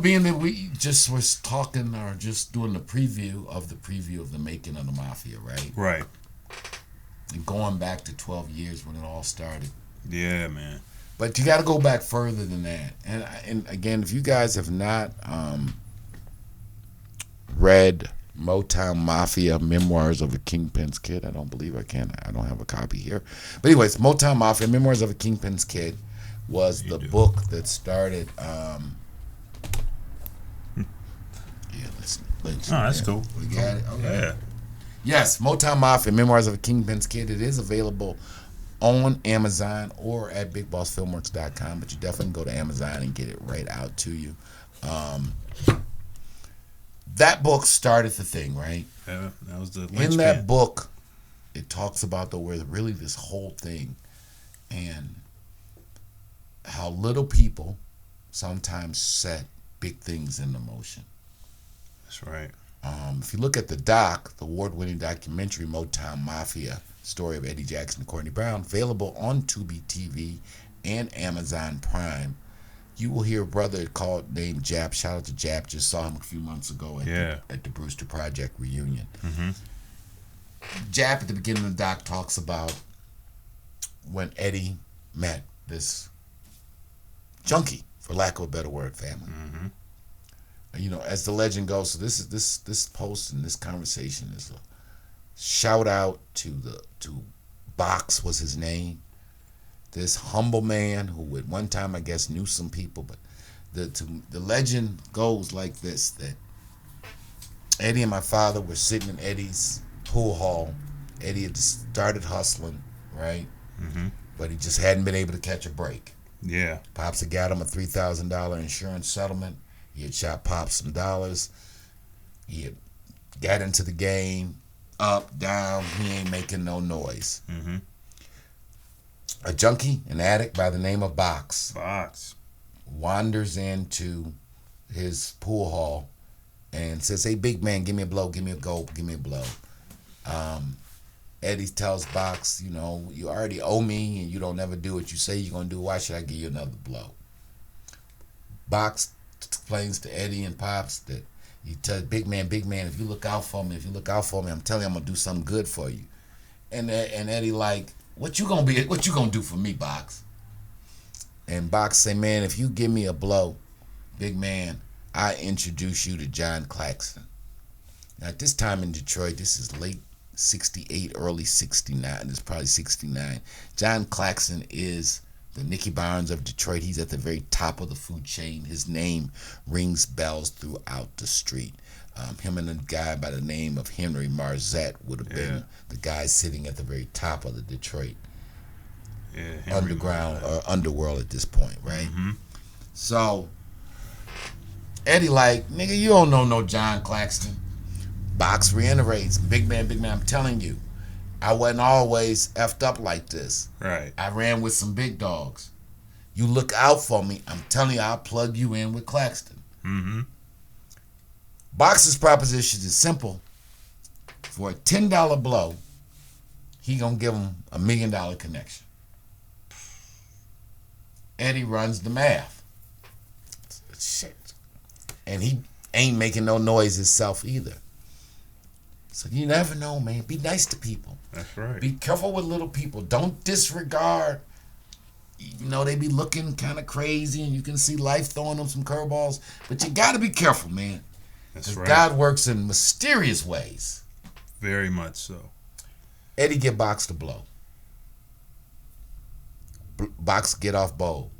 being that we just was talking or just doing the preview of the making of the Mafia, right? Right. And going back to 12 years when it all started. Yeah, man. But you got to go back further than that. And again, if you guys have not read Motown Mafia, Memoirs of a Kingpin's Kid, I don't believe I can. I don't have a copy here. But anyways, Motown Mafia, Memoirs of a Kingpin's Kid was the book that started. That's cool. We got it. Okay. Yeah. Yes, Motown Mafia, Memoirs of a Kingpin's Kid. It is available on Amazon or at bigbossfilmworks.com, but you definitely go to Amazon and get it right out to you. That book started the thing, right? Yeah, that was the linchpin. In that book, it talks about really this whole thing and how little people sometimes set big things into motion. That's right. If you look at the award-winning documentary Motown Mafia, story of Eddie Jackson and Courtney Brown, available on Tubi TV and Amazon Prime, you will hear a brother named Jap. Shout out to Jap. Just saw him a few months ago at the Brewster Project reunion. Mm-hmm. Jap at the beginning of the doc talks about when Eddie met this Junky, for lack of a better word, family. Mm-hmm. As the legend goes, so this post and this conversation is a shout out to Box was his name. This humble man who at one time I guess knew some people, but the legend goes like this: that Eddie and my father were sitting in Eddie's pool hall. Eddie had started hustling, right? Mm-hmm. But he just hadn't been able to catch a break. Yeah. Pops had got him a $3,000 insurance settlement. He had shot Pops some dollars. He had got into the game, up, down. He ain't making no noise. Mm-hmm. A junkie, an addict by the name of Box, wanders into his pool hall and says, "Hey, big man, give me a blow, give me a go, give me a blow." Eddie tells Box, "You already owe me and you don't never do what you say you're going to do. Why should I give you another blow?" Box explains to Eddie and Pops that he tells big man, if you look out for me, I'm telling you I'm going to do something good for you. And Eddie like, what you gonna do for me, Box? And Box say, "Man, if you give me a blow, big man, I introduce you to John Claxton." Now at this time in Detroit, this is late 68, early 69, this is probably 69. John Claxton is the Nicky Barnes of Detroit. He's at the very top of the food chain. His name rings bells throughout the street. Him and a guy by the name of Henry Marzette would have been the guy sitting at the very top of the Detroit underworld at this point, right? Mm-hmm. So Eddie like, "Nigga, you don't know no John Claxton." Box reiterates, big man, I'm telling you, I wasn't always effed up like this. Right. I ran with some big dogs. You look out for me. I'm telling you, I'll plug you in with Claxton. Mm-hmm. Box's proposition is simple. For a $10 blow, he gonna give him $1 million connection. Eddie runs the math. Shit. And he ain't making no noise himself either. So you never know, man. Be nice to people. That's right. Be careful with little people. Don't disregard. They be looking kind of crazy and you can see life throwing them some curveballs. But you got to be careful, man. That's right. God works in mysterious ways. Very much so. Eddie get Box to blow. Box get off bowl.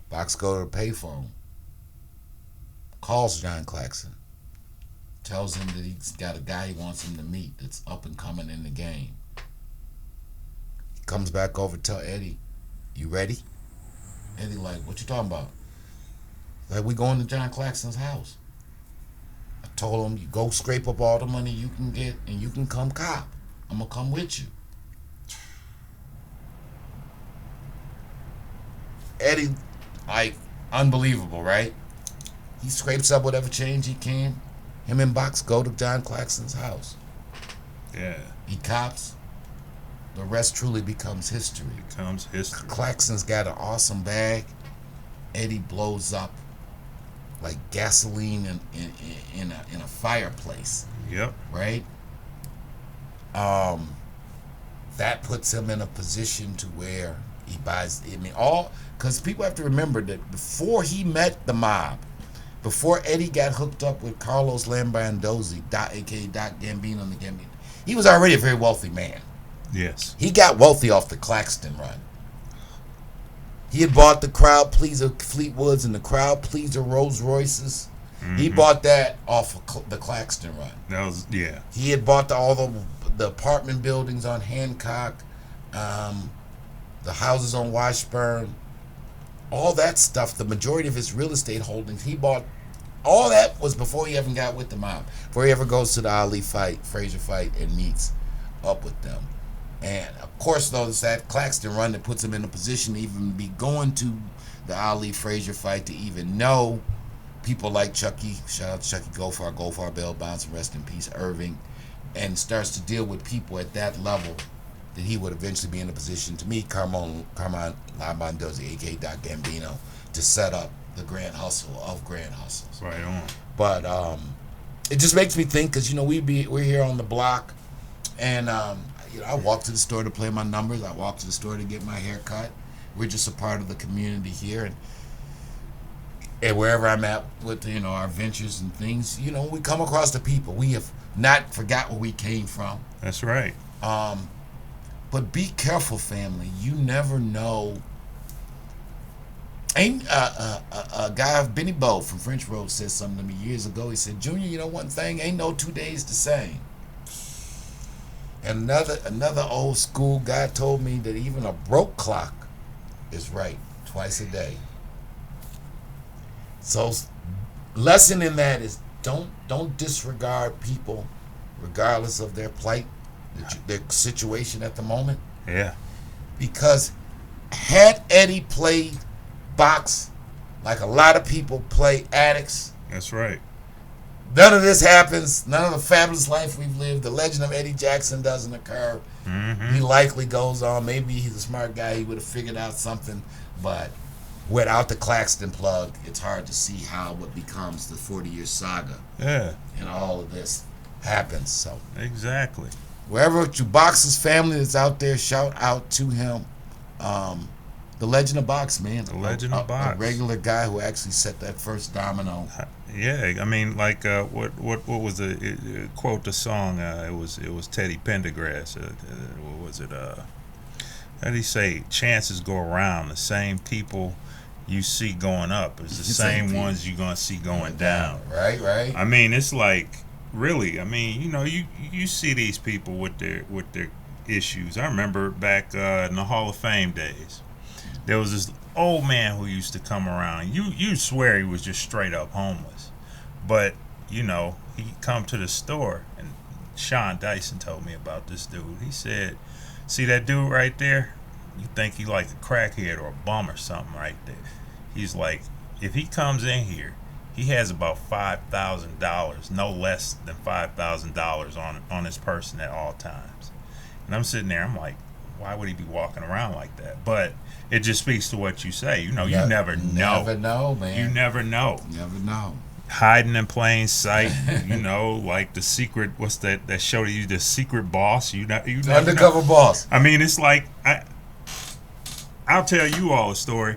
Box go to the payphone. Calls John Claxton. Tells him that he's got a guy he wants him to meet that's up and coming in the game. He comes back over, tell Eddie, "You ready?" Eddie like, "What you talking about?" Like, "We going to John Claxton's house. I told him, you go scrape up all the money you can get and you can come cop. I'm going to come with you." Eddie, like, unbelievable, right? He scrapes up whatever change he can. Him and Box go to John Claxton's house. Yeah. He cops. The rest truly becomes history. Claxton's got an awesome bag. Eddie blows up like gasoline in a fireplace. Yep. Right. That puts him in a position to where he buys. I mean, all because people have to remember that before he met the mob, before Eddie got hooked up with Carlos Lambrandozzi, aka Doc Gambino, and the Gambino, he was already a very wealthy man. Yes. He got wealthy off the Claxton run. He had bought the Crowd Pleaser Fleetwoods and the Crowd Pleaser Rolls Royces. Mm-hmm. He bought that off of the Claxton run. That was, yeah. He had bought all the apartment buildings on Hancock, the houses on Washburn, all that stuff. The majority of his real estate holdings, he bought. All that was before he ever got with the mob. Before he ever goes to the Ali fight, Frazier fight, and meets up with them. And of course, though, it's that Claxton run that puts him in a position to even be going to the Ali Frazier fight, to even know people like Chucky. Shout out to Chucky Goldfarb, Bell Bounce, and rest in peace, Irving. And starts to deal with people at that level that he would eventually be in a position to meet Carmine Lambrandozzi, a.k.a. Doc Gambino, to set up the Grand Hustle of Grand Hustles. Right on. But it just makes me think, because, you know, we're here on the block, and you know, I walk to the store to play my numbers. I walk to the store to get my hair cut. We're just a part of the community here, and wherever I'm at with, you know, our ventures and things, you know, we come across the people. We have not forgot where we came from. That's right. But be careful, family. You never know. Ain't a guy, Benny Bo from French Road, said something to me years ago. He said, "Junior, you know one thing? Ain't no 2 days the same." And another old school guy told me that even a broke clock is right twice a day. So, lesson in that is don't disregard people, regardless of their plight, their situation at the moment. Yeah. Because had Eddie played box like a lot of people play addicts, that's right, none of this happens. None of the fabulous life we've lived, the legend of Eddie Jackson, doesn't occur. Mm-hmm. He likely goes on. Maybe he's a smart guy. He would have figured out something. But without the Claxton plug, it's hard to see how what becomes the 40-year saga. Yeah. And all of this happens. So exactly. Wherever Box's family is out there, shout out to him. The legend of Box, man. The legend of Box. A regular guy who actually set that first domino. Yeah, I mean, like what was the quote the song? It was Teddy Pendergrass. What was it? How did he say? Chances go around. The same people you see going up is the same ones you're gonna see going down. Right. I mean, it's like really. I mean, you know, you see these people with their issues. I remember back in the Hall of Fame days, there was this old man who used to come around. You swear he was just straight up homeless, but you know, he'd come to the store, and Sean Dyson told me about this dude. He said, "See that dude right there? You think he like a crackhead or a bum or something right there?" He's like, if he comes in here, he has about $5,000, no less than $5,000 on his person at all times. And I'm sitting there, I'm like, why would he be walking around like that? But it just speaks to what you say. You know, you never know. Never know, man. You never know. Never know. Hiding in plain sight, you know, like the secret. What's that show to you? The Secret Boss. You never Undercover know. Boss. I mean, it's like I'll tell you all a story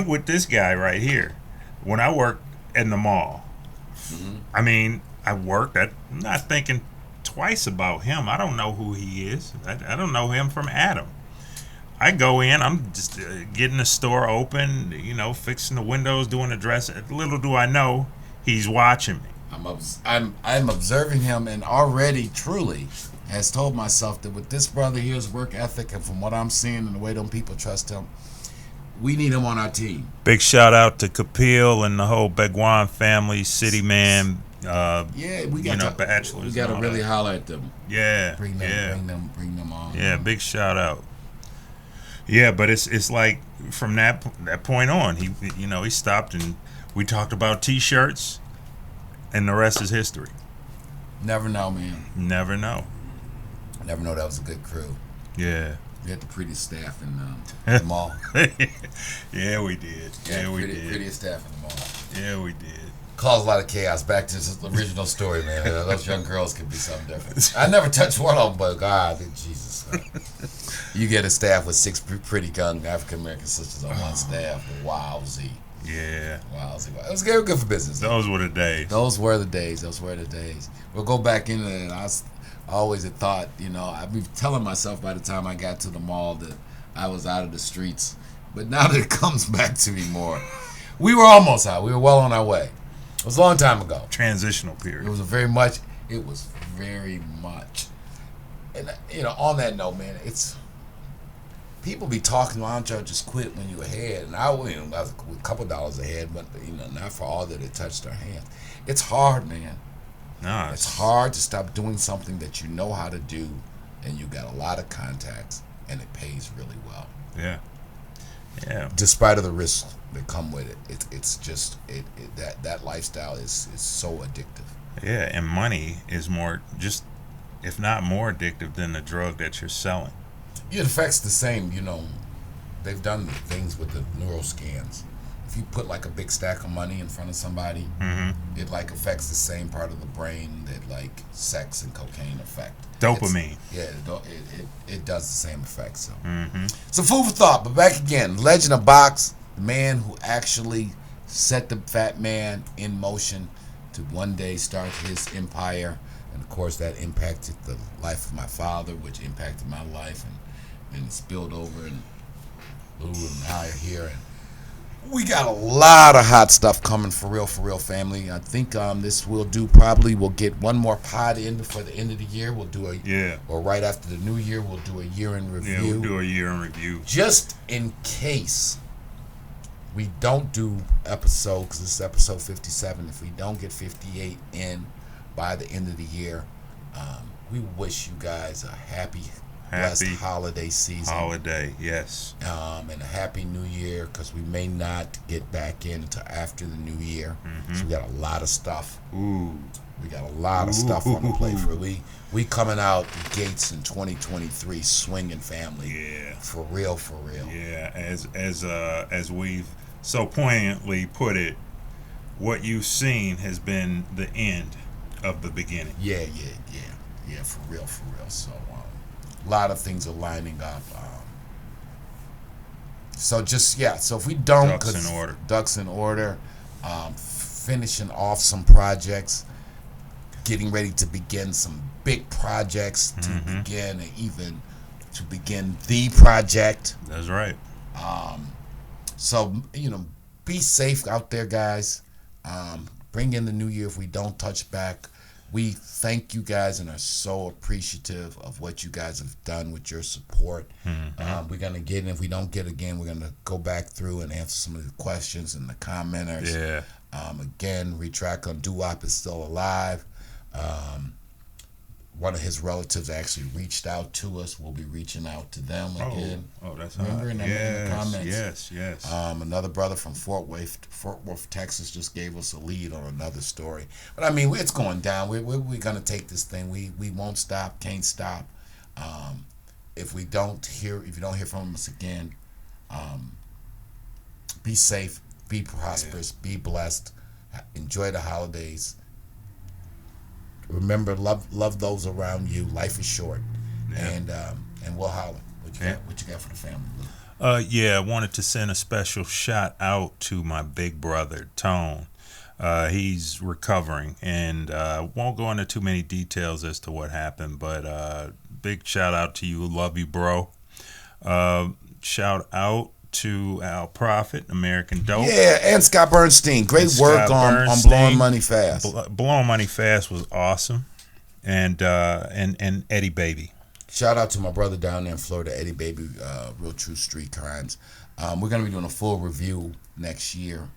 with this guy right here. When I worked in the mall, I mean, I'm not thinking twice about him. I don't know who he is. I don't know him from Adam. I go in, I'm just getting the store open, you know, fixing the windows, doing the dress. Little do I know, he's watching me. I'm observing him, and already truly has told myself that with this brother here's work ethic, and from what I'm seeing and the way them people trust him, we need him on our team. Big shout out to Kapil and the whole Begwan family, City Man. We got bachelors. We got to really holler at them. Yeah, bring them on. Yeah, big shout out. Yeah, but it's like from that point on, he stopped, and we talked about T-shirts, and the rest is history. Never know, man. Never know. Never know. That was a good crew. Yeah. We had the prettiest staff in the mall. Yeah, we did. Yeah, we did. Prettiest staff in the mall. Yeah, we did. Caused a lot of chaos. Back to the original story, man. Those young girls could be something different. I never touched one of them, but God, Jesus. You get a staff with 6 pretty young African American sisters on one staff. Wowzy. Yeah. Wowzy. It was good for business. Those were the days. Those were the days. We'll go back into it. I always had thought, I'd be telling myself by the time I got to the mall that I was out of the streets. But now that it comes back to me more, we were almost out. We were well on our way. It was a long time ago. Transitional period. It was very much. And, on that note, man, it's... People be talking, why don't y'all just quit when you're ahead? And I was a couple dollars ahead, but, not for all that it touched our hands. It's hard, man. No, it's hard to stop doing something that you know how to do, and you got a lot of contacts, and it pays really well. Yeah. Yeah. Despite of the risks that come with it, it's just that lifestyle is so addictive. Yeah, and money is more, just if not more addictive than the drug that you're selling. It affects the same. They've done the things with the neural scans. If you put like a big stack of money in front of somebody, it like affects the same part of the brain that like sex and cocaine affect. Dopamine. It does the same effect. So, so food for thought. But back again, Legend of Box, the man who actually set the fat man in motion to one day start his empire, and of course that impacted the life of my father, which impacted my life, and it spilled over and Lou and higher here. And we got a lot of hot stuff coming for real, family. I think this we'll get one more pod in before the end of the year. We'll do or right after the new year, we'll do a year in review. Yeah, we'll do a year in review. Just in case we don't do episode, because this is episode 57, if we don't get 58 in by the end of the year, we wish you guys a happy blessed holiday season. Yes. And a happy new year, because we may not get back in until after the new year. So we got a lot of stuff. We got a lot of stuff on the plate for we coming out the gates in 2023 swinging, family. Yeah. For real. Yeah, as we've so poignantly put it, what you've seen has been the end of the beginning. Yeah, for real. So a lot of things are lining up. So if we don't, ducks in order, finishing off some projects, getting ready to begin some big projects to begin the project. That's right. So be safe out there, guys. Bring in the new year if we don't touch back. We thank you guys and are so appreciative of what you guys have done with your support. We're going to get in. If we don't get again, we're going to go back through and answer some of the questions and the commenters. Yeah. Again, Retract on Doo-Wop is still alive. One of his relatives actually reached out to us. We'll be reaching out to them again. Oh, that's remember in the comments. Yes. Another brother from Fort Worth, Texas, just gave us a lead on another story. But I mean, it's going down. We're gonna take this thing. We won't stop. Can't stop. If you don't hear from us again, be safe. Be prosperous. Be blessed. Enjoy the holidays. Remember, love those around you. Life is short, and we'll holler. What you got for the family, Lou? I wanted to send a special shout out to my big brother Tone. He's recovering, and won't go into too many details as to what happened, but big shout out to you. Love you, bro. Shout out to Al Prophet, American Dope. Yeah, and Scott Bernstein. Great work on Blowing Money Fast. Blowing Money Fast was awesome. And Eddie Baby. Shout out to my brother down there in Florida, Eddie Baby, Real True Street Crimes. We're going to be doing a full review next year,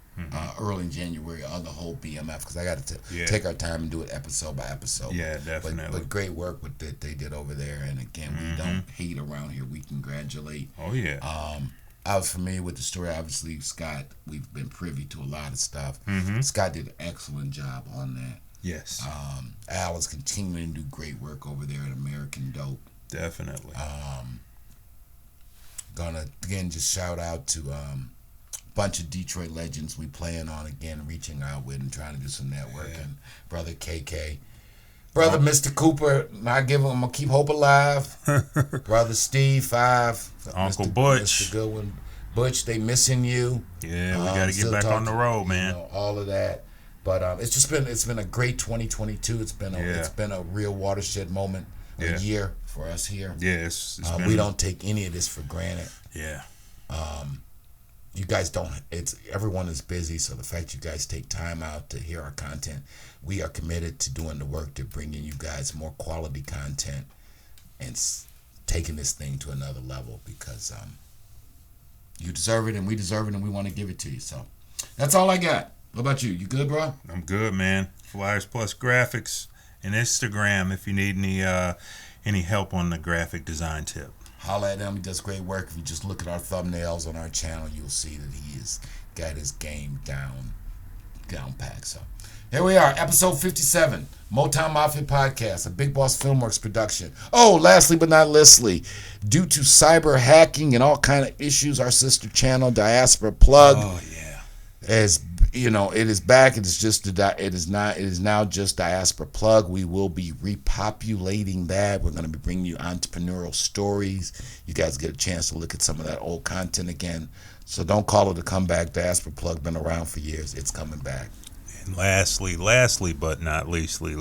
early in January, on the whole BMF, because I got to take our time and do it episode by episode. Yeah, definitely. But great work with that they did over there. And again, we don't hate around here. We congratulate. Oh, yeah. I was familiar with the story. Obviously, Scott, we've been privy to a lot of stuff. Scott did an excellent job on that. Yes. Al is continuing to do great work over there at American Dope. Definitely. Gonna again just shout out to bunch of Detroit legends we plan on again reaching out with and trying to do some networking. Yeah. Brother KK. Brother Mr. Cooper, I'm gonna keep hope alive. Brother Steve 5. Uncle Mr. Butch. Mr. Goodwin. Butch, they missing you. Yeah, we gotta get back on the road, man. All of that. But it's been a great 2022. It's been a real watershed moment, a year for us here. Yeah, we don't take any of this for granted. Yeah. You guys don't. Everyone is busy, so the fact you guys take time out to hear our content, we are committed to doing the work to bringing you guys more quality content and taking this thing to another level because you deserve it and we deserve it and we want to give it to you. So that's all I got. What about you? You good, bro? I'm good, man. Flyers Plus Graphics and Instagram if you need any help on the graphic design tip. Holla at him. He does great work. If you just look at our thumbnails on our channel, you'll see that he has got his game down packed. So here we are, episode 57, Motown Mafia podcast, a Big Boss Filmworks production. Oh, lastly but not leastly, due to cyber hacking and all kind of issues, our sister channel, Diaspora Plug, it is back. It is now just Diaspora Plug. We will be repopulating that. We're going to be bringing you entrepreneurial stories. You guys get a chance to look at some of that old content again. So don't call it a comeback. Diaspora Plug been around for years. It's coming back. And lastly but not leastly,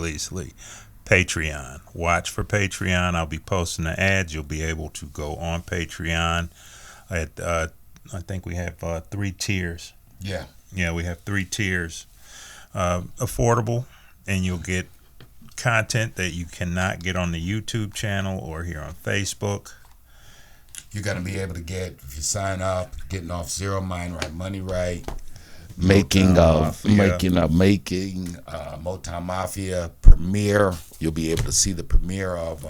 Patreon. Watch for Patreon. I'll be posting the ads. You'll be able to go on Patreon. I think we have 3 tiers. Yeah. Yeah, we have 3 tiers. Affordable, and you'll get content that you cannot get on the YouTube channel or here on Facebook. You're going to be able to get, if you sign up, getting off Zero Mind Right Money Right, making Motown Mafia premiere. You'll be able to see the premiere of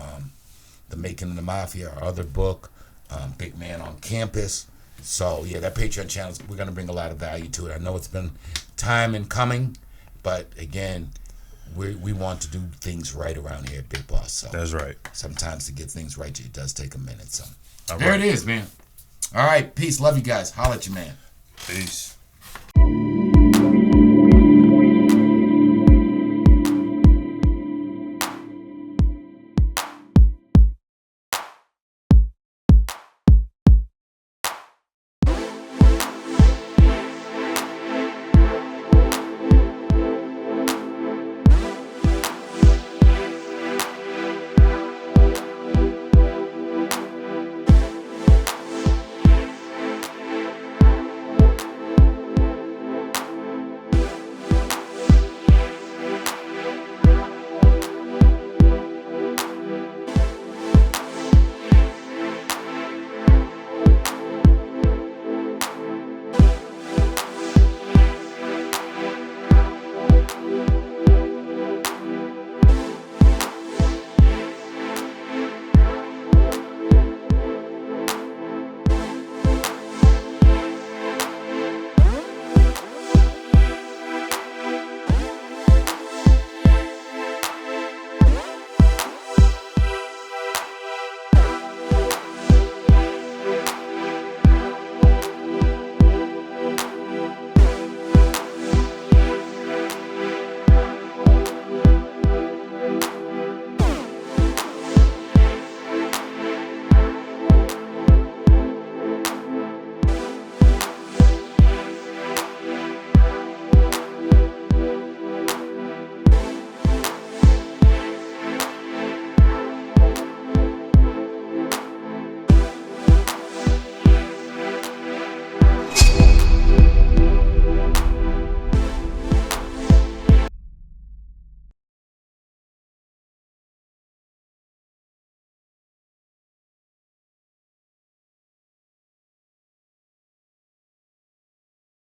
The Making of the Mafia, our other book, Big Man on Campus. So, yeah, that Patreon channel, we're going to bring a lot of value to it. I know it's been time in coming, but, again, we want to do things right around here at Big Boss. So that's right. Sometimes to get things right, it does take a minute. So all there right. it is, man. All right, peace. Love you guys. Holla at you, man. Peace.